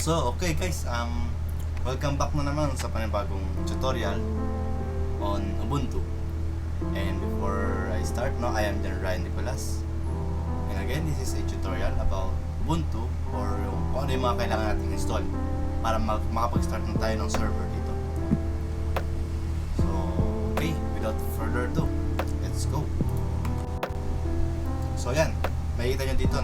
So, okay guys, welcome back na naman sa panibagong tutorial on Ubuntu. And before I start, I am Ryan Nicolas. And again, this is a tutorial about Ubuntu or kung ano yung mga kailangan natin install para makapag-start na tayo ng server dito. So, okay, without further ado, let's go. So, yan, makikita nyo dito,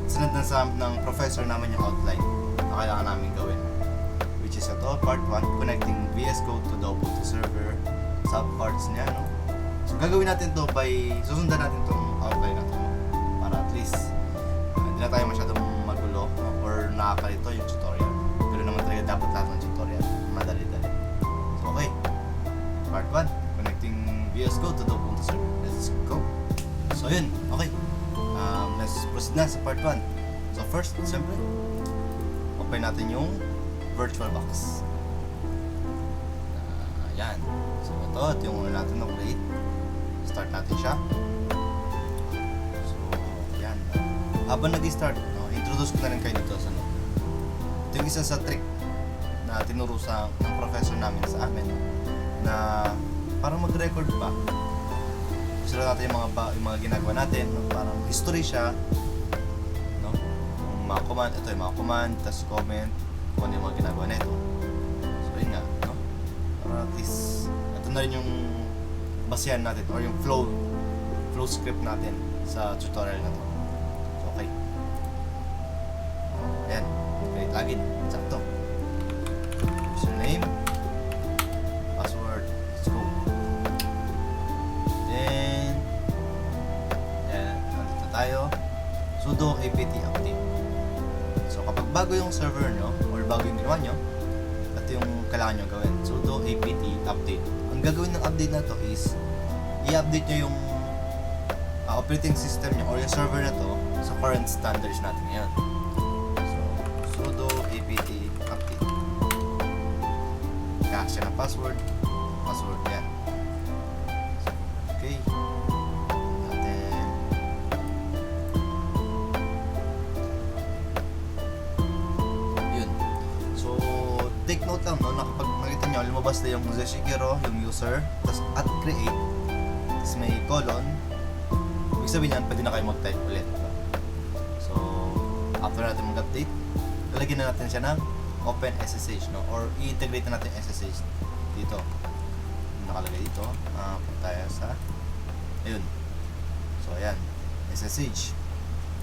sinad ng professor naman yung outline na kailangan namin gawin, which is ito, part 1, connecting VS Code to the Ubuntu server, subparts niya, So gagawin natin to by, susundan natin tong outline na to, para at least hindi na tayo masyadong magulo, or nakakalito yung tutorial. Pero naman talaga dapat lahat ng tutorial madali-dali. So okay, part 1, connecting VS Code to the Ubuntu server. Let's go. So yun, okay. Let's proceed na sa part 1. So first, siyempre, open natin yung VirtualBox. Ayan. So ito yung una natin na create. Start natin siya. So, ayan. Habang nag-start, introduce ko na rin kayo dito sa ito yung isa sa trick na tinuro ng professor namin sa amin na parang mag-record pa. Gusto natin yung mga ginagawa natin, parang history siya, yung mga command, ito yung mga command, tapos comment kung ano yung mga ginagawa nito. So yun nga, para at least ito na rin yung basihan natin or yung flow script natin sa tutorial na to. So okay, ayan, create login, sakto, username, password, let's go. Tayo, sudo apt update. So kapag bago yung server nyo or bago yung ginawa nyo, ito yung kailangan nyo gawin, sudo apt update. Ang gagawin ng update na to is i-update nyo yung operating system nyo or yung server na to sa current standards natin ngayon. So sudo apt update, cache na password yan. Okay, take note lang, na kapag makita nyo, lumabas na yung Zeshigero, yung user, tapos at create, tapos may colon, ibig sabihin yan, pwede na kayo mag-type ulit. So, after natin mag-update, lalagyan na natin siya ng open SSH, or i-integrate na natin SSH dito. Nakalagay dito, punta tayo sa, ayun. So, ayan, SSH.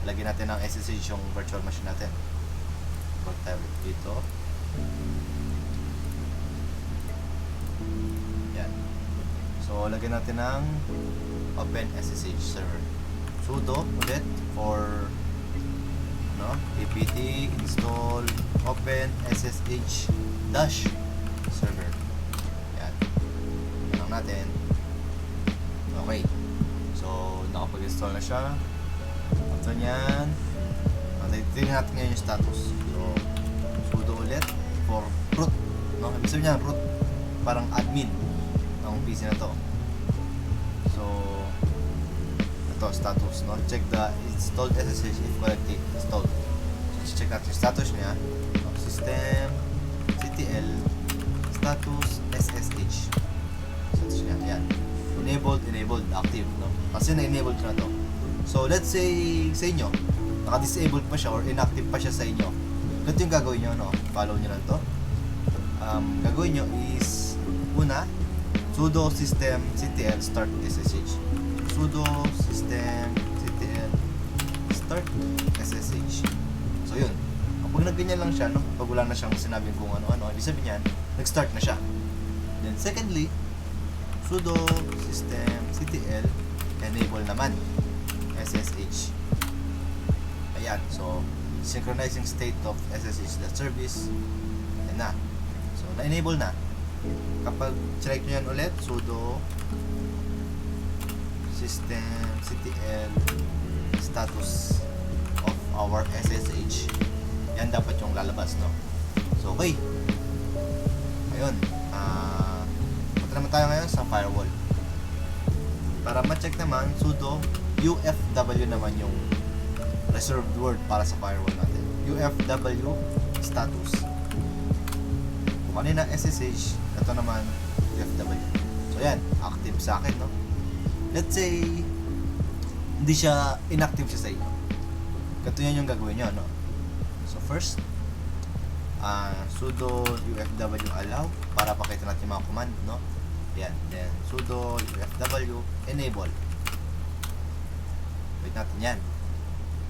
Lalagyan natin ng SSH yung virtual machine natin. Punta tayo dito. Yan. So, lagyan natin ng open SSH server. Sudo ulit for apt install open SSH dash server. Yan. Yan lang natin. Okay. So, nakapag-install na siya. After nyan, tingnan natin ngayon yung status. So, sudo ulit for root, ibig sabihin niya root, parang admin ng PC na to. So ito status, check the installed SSH if correctly installed. So check natin yung status niya, system ctl status SSH status niya, yan, enabled, active, kasi na-enabled ko na to. So let's say sa inyo naka-disabled pa siya or inactive pa siya sa inyo, ito yung gagawin nyo, follow nyo lang to. Gagawin nyo is, una, sudo system ctl start SSH. Sudo system ctl start SSH. So yun, kapag nagganyan lang siya, pag wala na siyang sinabing kung ano-ano, ibig sabihin yan, nag-start na siya. Then secondly, sudo system ctl enable naman SSH. Ayan, so synchronizing state of SSH that service, yan na. So, na-enable na. Kapag check nyo yan ulit, sudo system ctl status of our SSH, yan dapat yung lalabas, So, okay. Ayun. Punta naman tayo ngayon sa firewall. Para ma-check naman, sudo ufw naman yung reserved word para sa firewall natin. UFW status. Kung kanina SSH, ito naman UFW. So yan, active sa akin, no? Let's say hindi siya inactive siya sa inyo. Ganito yan yung gagawin nyo, no? So first, sudo UFW allow para pakita natin yung mga command, no? Yan, then sudo UFW enable. Wait natin yan.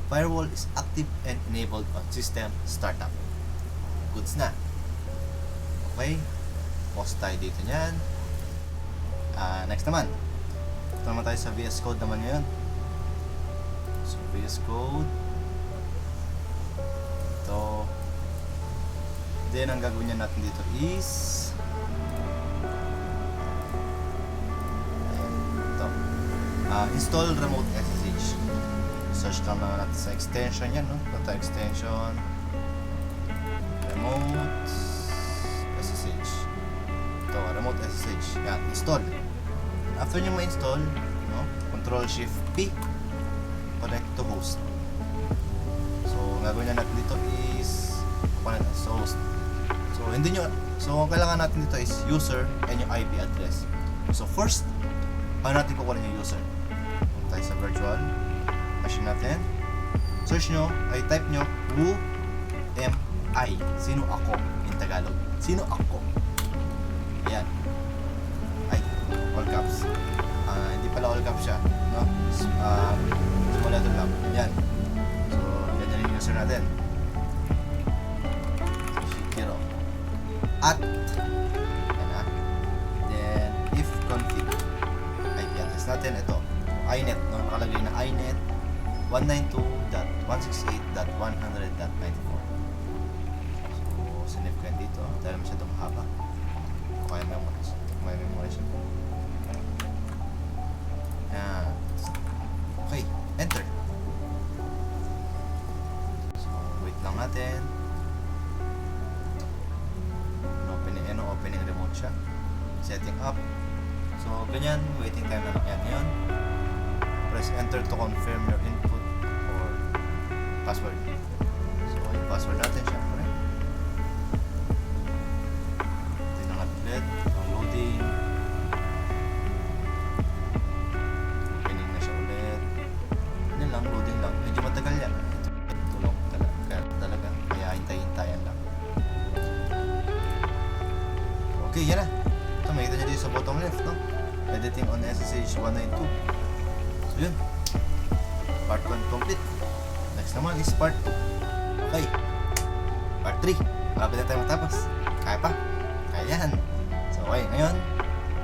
Firewall is active and enabled on system startup. Goods na. Okay. Post tayo dito nyan. Next naman. Ito naman tayo sa VS Code naman ngayon. So VS Code. Ito. Then ang gagawin niya natin dito is ito. Install remote SSH. Search lang natin sa extension yan, no? Ito extension remote SSH. Ito, remote SSH. Yan, install. After nyo ma-install, no? Control Shift P, connect to host. So, gagawin na natin dito is connect to host. So, hindi nyo, so ang kailangan natin dito is user and yung IP address. So, first, paano natin kukunin yung user? Punta tayo sa virtual machine natin. Search nyo, ay type nyo who am I. Sino ako in Tagalog? Sino ako? Ayan. Ay, all caps. Hindi pala all caps siya, no? Small letter lang. Ayan. So, yan yung user natin. Shikiro. At yan na. Then, if config IP address natin, ito. INET, no? Nakalagay na INET 192.168.100.94. So, sinave ko yan dito dahil masyadong mahaba. Kaya memorize. May memorize yun. Yan. Okay, enter. So, wait lang natin. Opening remote siya. Setting up. So, ganyan. Waiting time na lang yan. Ngayon, press enter to confirm your input or password. So, yung password natin, syempre. Tingnan natin ulit. Downloading. Opening na siya ulit. Yan lang, loading lang. Medyo matagal yan. Ito lang talaga. Kaya hintay-hintayan lang. Okay, yan na. Ito, makita nyo dito sa bottom left, no? Editing on SSH 192. So, yun. Part 1 complete. Next naman is part 2. Okay. Part 3. Malapit na tayo matapos. Kaya pa? Kaya yan. So, okay. Ngayon,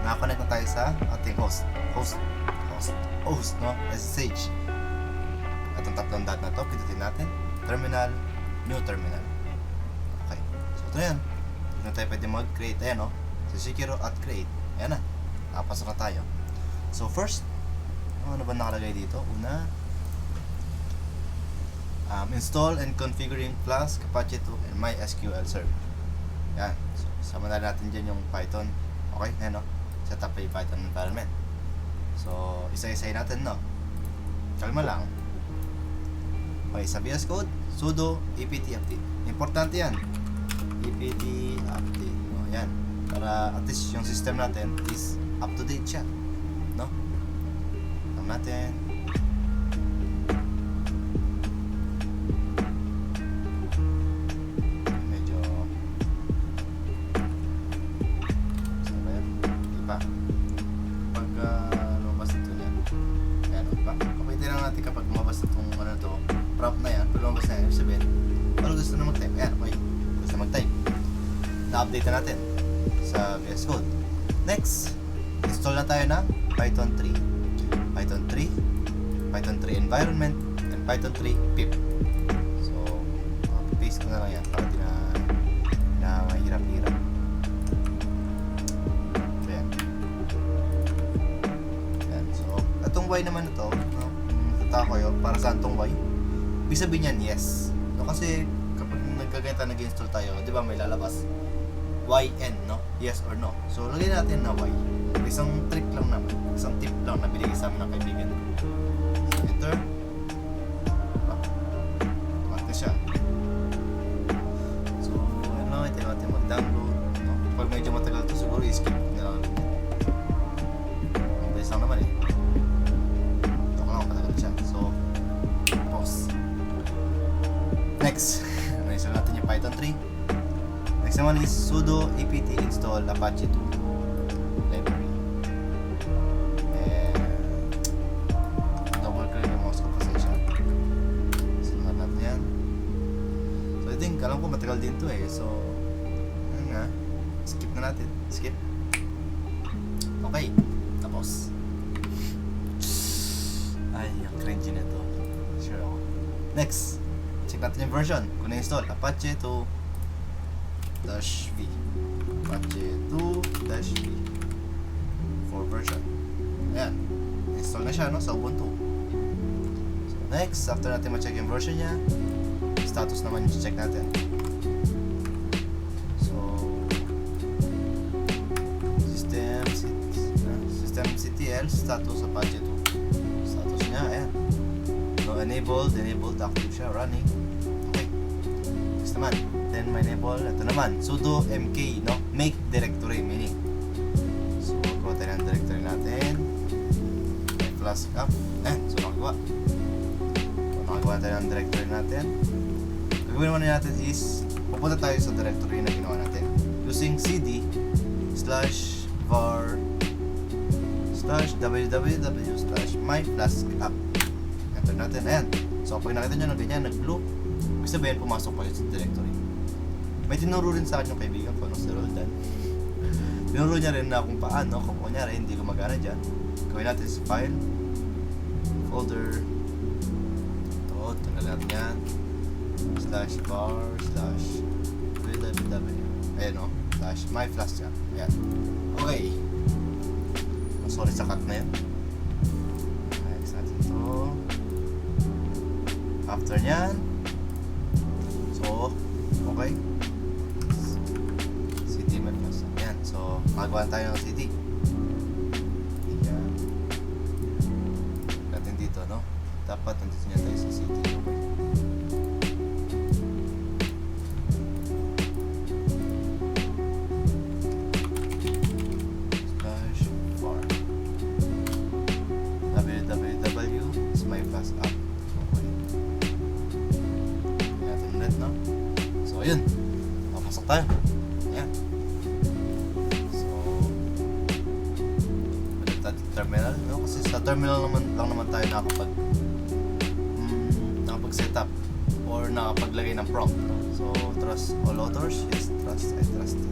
nakakonect na tayo sa ating host, no? SSH. At ang tatlong dot na to, pindutin natin. Terminal, new terminal. Okay. So, ito yan. Hindi na tayo pwede mag-create. Ayan, no? So, Shikiro at create. Ayan na. Nakapasok na tayo. So, first, ano ba nakalagay dito? Una, install and configuring Flask, Apache 2, and MySQL server. Yan. So, sama na natin dyan yung Python. Okay? Ayan, no? Set up yung Python environment. So, isa-isay natin, no? Kalma lang. Okay, sa VS Code, sudo apt update. Importante yan. apt update. O, yan. Para at least yung system natin is up to date siya, no? Alam natin. Medyo saan ba yan? Iba. Pag lumabas ito yan. Ayan, iba. Kapag lang natin kapag lumabas itong ano to, prompt na yan. Pag lumabas na yan, sabihin, ano gusto na mag-type? Ayan, okay. Gusto na mag-type. Na-update na natin sa VS Code. Next, install na tayo ng Python 3, Python 3 environment, and Python 3 pip. So, paste ko na lang yan para di na mahirap-hirap. Ayan. Ayan. So, itong Y naman ito, no? Tataka ko yun, para saan itong Y? Ibig sabihin yan, yes. No, kasi kapag nag-install tayo, di ba may lalabas YN, no? Yes or no. So, lagyan natin na Y. Isang trick lang naman. Isang tip lang na binigay sa amin ng kaibigan ko. Enter. Tumak na siya. download, no? Pag medyo matagal to siguro i-skip na lang. Ang bilis lang naman eh. Ito ko lang matagal siya. So, pause. Next, install natin yung Python 3. Next naman is sudo apt install apache 2 library. And double click yung mouse ko kasi siya. Install natin yan. So I think, alam ko matagal din to eh. So, yun nga. Skip na natin. Skip. Okay. Tapos. Ay, ang cringy na to. Sure ako. Next. Check natin yung version. Kung na-install, Apache 2-V. Apache 2-V. For version. Ayan. Install na siya, no? Sa Ubuntu. So, next, after natin ma-check yung version niya, status naman yung check natin. So, systemctl status Apache 2. Status niya, ayan. So, enabled, active siya, running. Okay. Next naman. Then, may enable, ito naman, sudo mk, no? Make directory, meaning. So, gawa tayo ng directory natin. May flask up. So, nakagawa. So, nakagawa tayo ng directory natin. Gagawin naman natin is, pupunta tayo sa directory na ginawa natin. Using cd /var /www/myflaskup. Enter natin. Ayan. So, pag nakita nyo na ganyan, nag-blue, ibig sabihin, pumasok kayo sa directory. May tinuro rin sa akin yung kaibigan ko, si Roldan. Tinuro niya rin na kung paano, kung kunyari, hindi gumagana dyan. Gawin natin sa file, folder, ito, tanggal natin yan, /var/www. Ayan o, /myflaskup. Ayan. Okay. Sorry sa cut na yan. Next natin ito. After nyan, so, okay. CD may plus. Ayan. So, magawa tayo ng CD. Ayan. Natin dito, no? Dapat nandito niya tayo sa CD. Okay. www.myflaskup. Okay. Natin ulit, no? So, ayun. Papasok tayo. Ayan. So, balik tayo terminal, no? Kasi sa terminal lang naman tayo nakapag-setup or nakapaglagay ng prompt. So, trust all authors. Yes, trust. I trust it.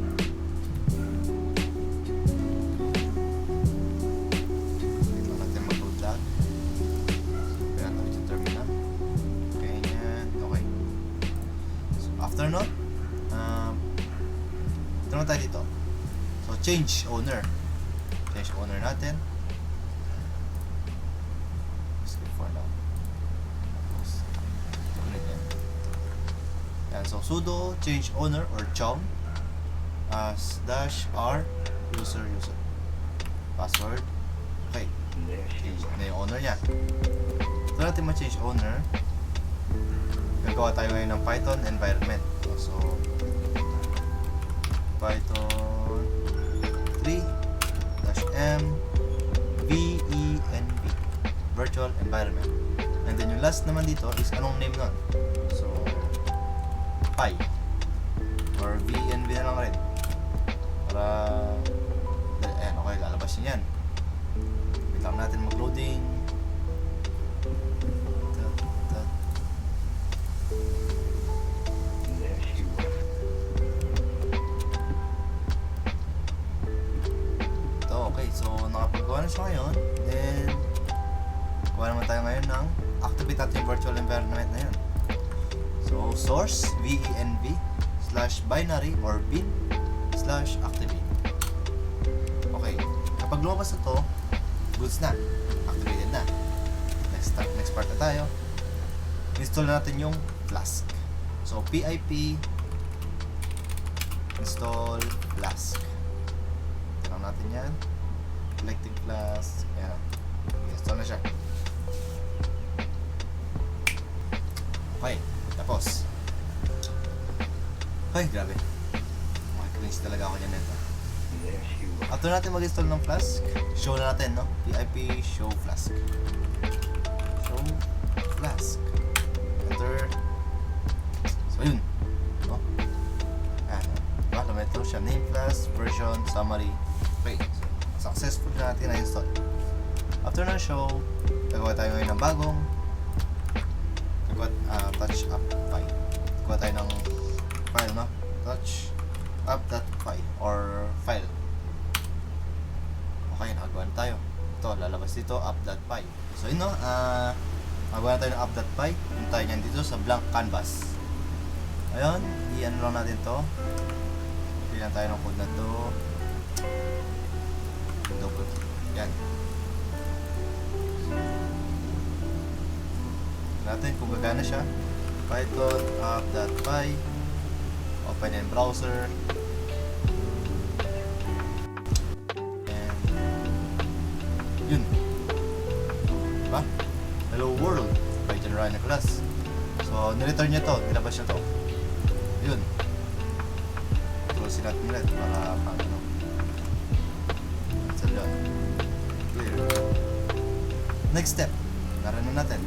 After nun, ito naman tayo dito. So, change owner. Change owner natin. Skip for now. Yan. So, sudo change owner or chown /r user. Password. Okay. Change na yung owner niya. Ito natin ma-change owner. Gagawa tayo ngayon ng Python environment. So, Python 3-m venv virtual environment. And then yung last naman dito is anong name nun? So, Py or venv na lang rin. Para, okay, lalabas yun yan. Wait lang natin mag-loading. So, nakapagawa na siya ngayon. Then, gawa naman tayo ngayon ng activate natin yung virtual environment na yun. So, source, venv/binary or bin/activate. Okay. Kapag lumabas na to, goods na. Activated na. Next part na tayo. Install na natin yung Flask. So, pip install Flask. Tignan natin yan. Selected Flask. Ayan. Install na siya. Okay. Tapos. Ay, grabe. Oh my cringe talaga ako niyan nito. After natin mag-install ng Flask, show na natin, no? PIP show Flask. Show Flask. Enter. So yun. No? Ayan. Diba? Lumito siya. Name Flask, version, summary. Okay. So, successful na natin na-install. After na show, gagawa tayo ngayon ng bagong touch up file. Gagawa tayo ng file, no? Touch up.py or file. Okay, nakagawa na tayo. Ito, lalabas dito, up.py. So yun, no? Magawa na tayo ng up.py. Punta tayo nyan dito sa blank canvas. Ayun, i-ano lang natin to. Pilihan tayo ng code na to. Double. Yan. Natin kung gagana siya. Python up.py. Open in browser. And yun. Diba? Hello world by General Nicholas. So, nireturn niya to. Nilabas niya to. Yun. Close natin ulit para ano. So, yun. Clear. Next step. Naranan natin.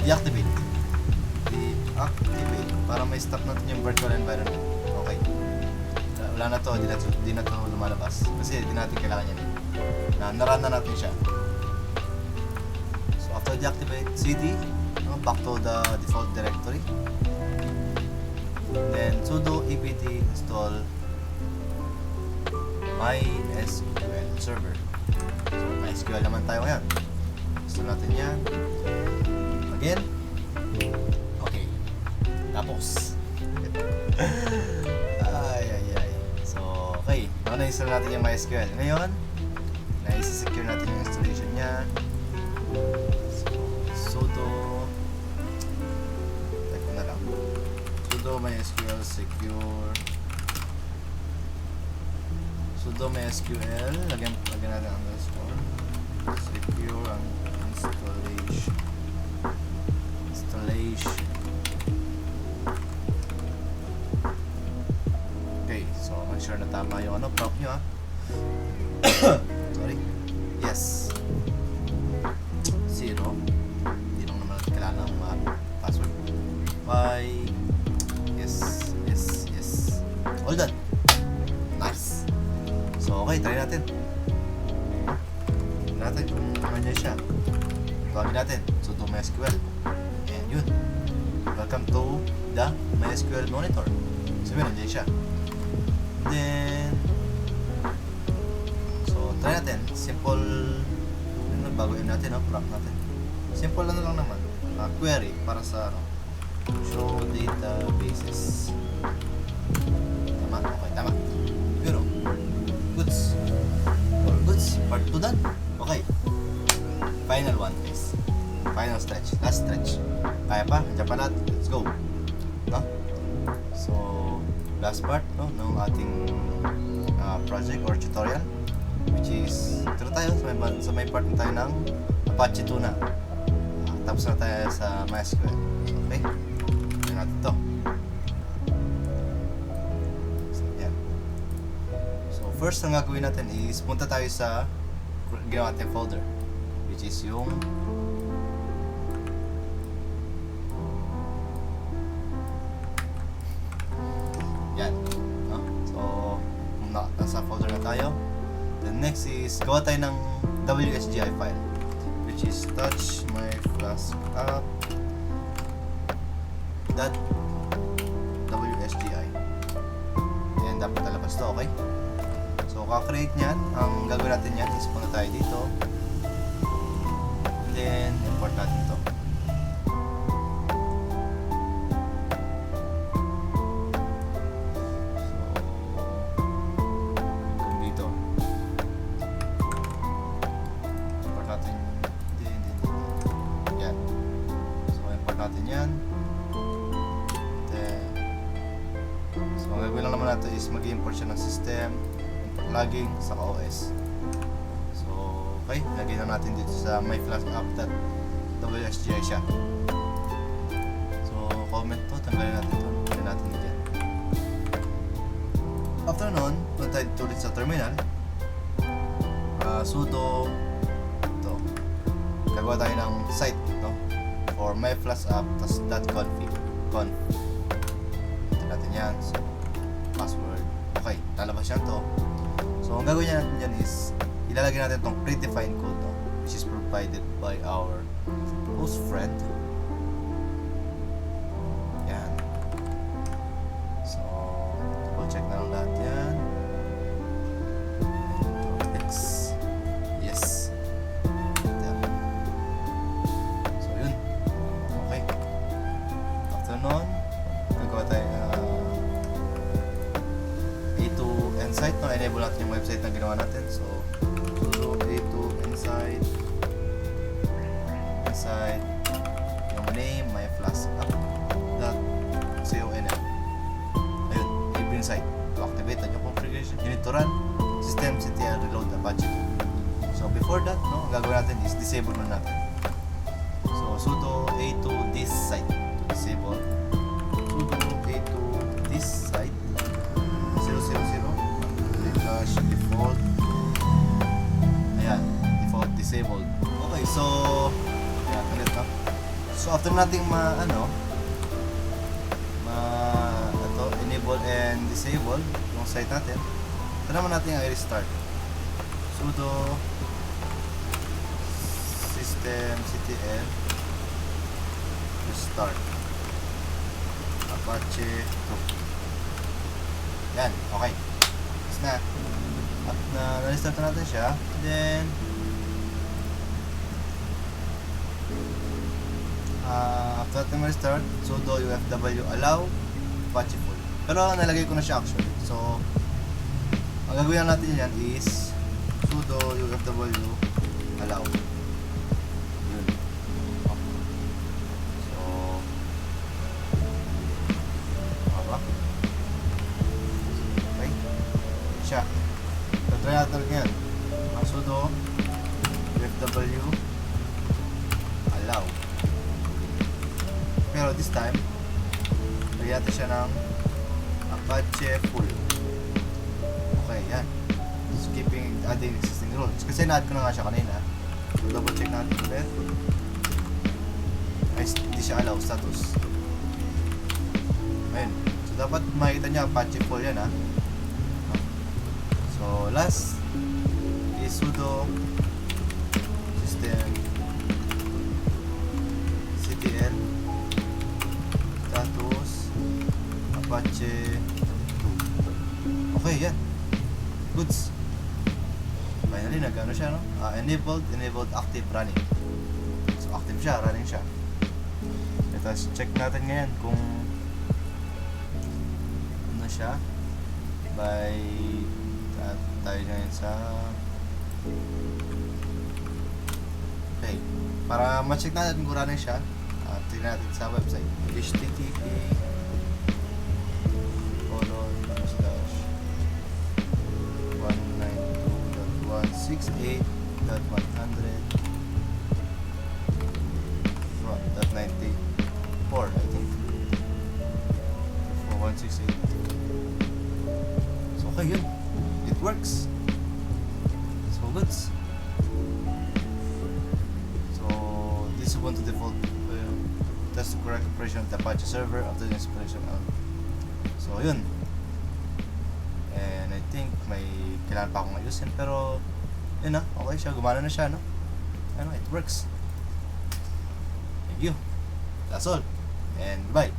Deactivate. Deactivate. Para may stop natin yung virtual environment. Okay. Wala na to. Di na to lumalabas. Kasi di natin kailangan yan. Naran na natin siya. So after deactivate, cd, back to the default directory. Then sudo apt install MySQL server. So MySQL naman tayo ngayon. Install natin yan. Again. Okay. Tapos. ay. So, okay. Na-install natin yung MySQL. Ngayon, na-secure natin yung installation niya. So, sudo type ko na lang. Sudo MySQL secure. Sudo MySQL. Lagyan natin ang underscore. Secure ang installation. Okay, so make sure na tama yung prompt nyo sorry. Yes. 0. Hindi lang naman natin kailangan ng password. Yes. All done. Nice. So okay, try natin. Tignan natin kung ano siya. Tawagin natin sudo MySQL. And yun. Welcome to the MySQL monitor. Sabi nandiyan siya. Then so try natin. Simple baguhin natin, prompt natin. Simple lang naman. Query para sa show databases. Tama? Okay, tama. Pero goods. All goods. Part 2 done. Okay. Final one please. Final stretch. Last stretch. Kaya pa? Nandiyan pa natin. Let's go. No? So, last part ng ating project or tutorial, which is ito tayo sa may part na tayo ng Apache Tuna. Tapos na tayo sa MySQL. Okay? Tignan natin ito. So, yan. So, first ang gagawin natin is punta tayo sa ginawa natin folder, which is yung yan. No? So, nasa folder na tayo. Then next is gawa tayo ng WSGI file, which is touch my flask up .wsgi. Yan, dapat talabas to, okay? So, ka-create nyan. Ang gagawin natin yan is punta tayo dito. Then, import natin to. Is mag-import siya ng system, logging, sa OS. So, okay, lagay na natin dito sa myflask.wsgi siya. So, comment to, tanggalin natin to. Tanggalin natin dyan. tayo dito ulit sa terminal. Sudo ito, gagawa tayo ng site, no? Or myflash app, tas .config conf. Ito natin yan. So, password. Okay, lalabas yan to. So, ang gagawin natin yan is ilalagay natin itong predefined code, no? Which is provided by our host friend. Yan. So, double check na lang lahat yan. X. Yes. Enter. So, yun. Okay. After nun, gagawa tayo A2 Insight, no? Enable natin yung website na ginawa natin. So, sudo A2 Insight. Yung name, myflash app.conf. Ayun, enable site. To activate yung configuration, you need to run systemctl reload Apache. So before that, no, ang gagawin natin is disable muna natin. So sudo a2 this site to disable. Sudo a2 this site 000 default. Ayan, default disabled. Okay, so ulit, no? So after nating enable and disable yung site natin, ito naman natin ang i-restart. Sudo systemctl restart Apache 2. Yan, okay. Tapos na. At na-restart na natin siya, then after natin ma-restart, sudo ufw allow Apache full. Pero nalagay ko na siya actually. So, ang gagawin natin yan is sudo ufw allow. Yun. So, okay. Okay. Siya. So, try natin yan. Sudo ufw allow. Pero this time, lagyan natin siya ng Apache full. Okay, yan. Skipping adding existing rules. Kasi na-add ko na nga siya kanina. So, double check natin ulit. Ay, hindi siya allow status. Ayun. So, dapat makita niya Apache full yan, ha. So, last is sudo system ctl status Apache 2. Okay, yan. Goods. Finally, nag-ano siya, no? Enabled active running. So, active siya, running siya. Tapos, check natin ngayon kung ano siya. By tayo ngayon sa okay. Para ma-check natin kung running siya, tignan natin sa website. http .192.168.100.94 I think, or 168. So okay, yun, it works. So goods. So this is Ubuntu default test the correct operation of the Apache server after the installation of. So yun. And I think may kailangan pa akong ayusin, pero yun na, okay siya, gumana na siya, no? Ano, it works. Thank you. That's all. And bye.